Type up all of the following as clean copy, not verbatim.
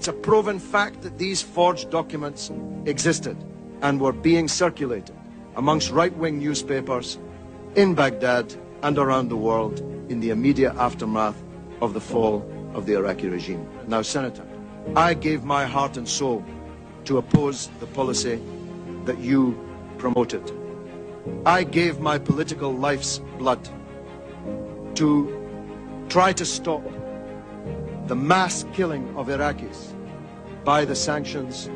It's a proven fact that these forged documents existed and were being circulated amongst right-wing newspapers in Baghdad and around the world in the immediate aftermath of the fall of the Iraqi regime. Now, Senator, I gave my heart and soul to oppose the policy that you promoted. I gave my political life's blood to try to stop the mass killing of Iraqis by the sanctions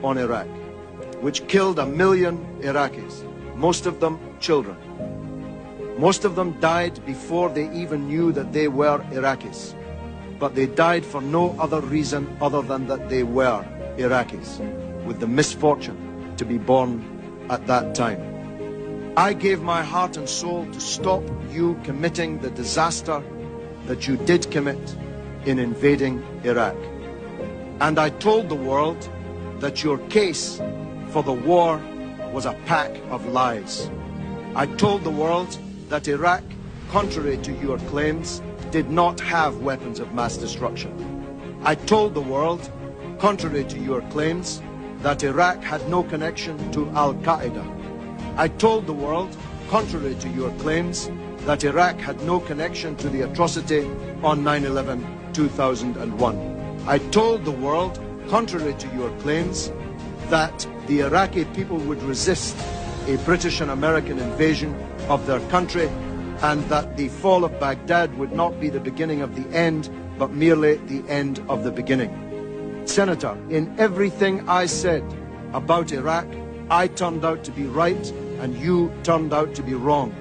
on Iraq, which killed 1 million Iraqis, most of them children. Most of them died before they even knew that they were Iraqis, but they died for no other reason other than that they were Iraqis, with the misfortune to be born at that time. I gave my heart and soul to stop you committing the disaster that you did commit in invading Iraq. And I told the world that your case for the war was a pack of lies. I told the world that Iraq, contrary to your claims, did not have weapons of mass destruction. I told the world, contrary to your claims, that Iraq had no connection to Al-Qaeda. I told the world, contrary to your claims, that Iraq had no connection to the atrocity on 9/11/2001. I told the world, contrary to your claims, that the Iraqi people would resist a British and American invasion of their country, and that the fall of Baghdad would not be the beginning of the end, but merely the end of the beginning. Senator, in everything I said about Iraq, I turned out to be right, and you turned out to be wrong.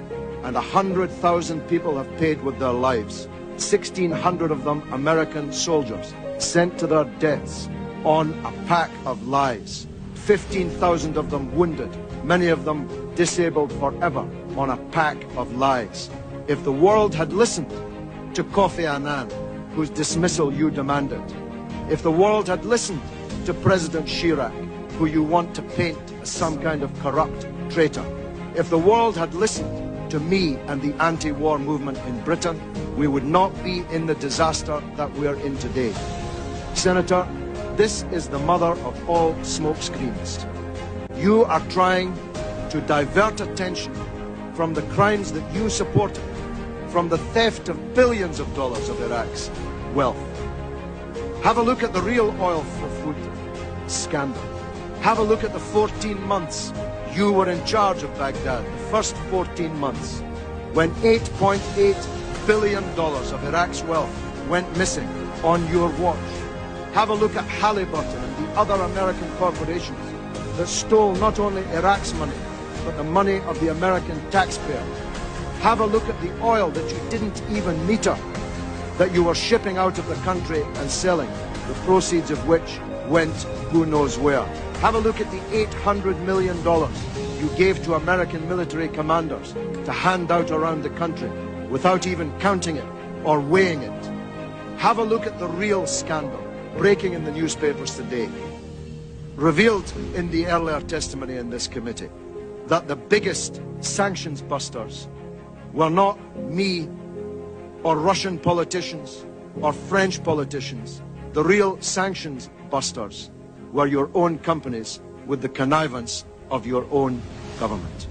And 100,000 people have paid with their lives. 1,600 of them American soldiers, sent to their deaths on a pack of lies. 15,000 of them wounded, many of them disabled forever, on a pack of lies. If the world had listened to Kofi Annan, whose dismissal you demanded, if the world had listened to President Chirac, who you want to paint as some kind of corrupt traitor, if the world had listened to me and the anti-war movement in Britain, we would not be in the disaster that we're in today. Senator, this is the mother of all smokescreens. You are trying to divert attention from the crimes that you supported, from the theft of billions of dollars of Iraq's wealth. Have a look at the real oil for food scandal. Have a look at the 14 months you were in charge of Baghdad, the first 14 months, when $8.8 billion of Iraq's wealth went missing on your watch. Have a look at Halliburton and the other American corporations that stole not only Iraq's money, but the money of the American taxpayer. Have a look at the oil that you didn't even meter, that you were shipping out of the country and selling, the proceeds of which went who knows where. Have a look at the $800 million you gave to American military commanders to hand out around the country without even counting it or weighing it. Have a look at the real scandal breaking in the newspapers today, revealed in the earlier testimony in this committee, that the biggest sanctions busters were not me or Russian politicians or French politicians. The real sanctions busters were your own companies with the connivance of your own government.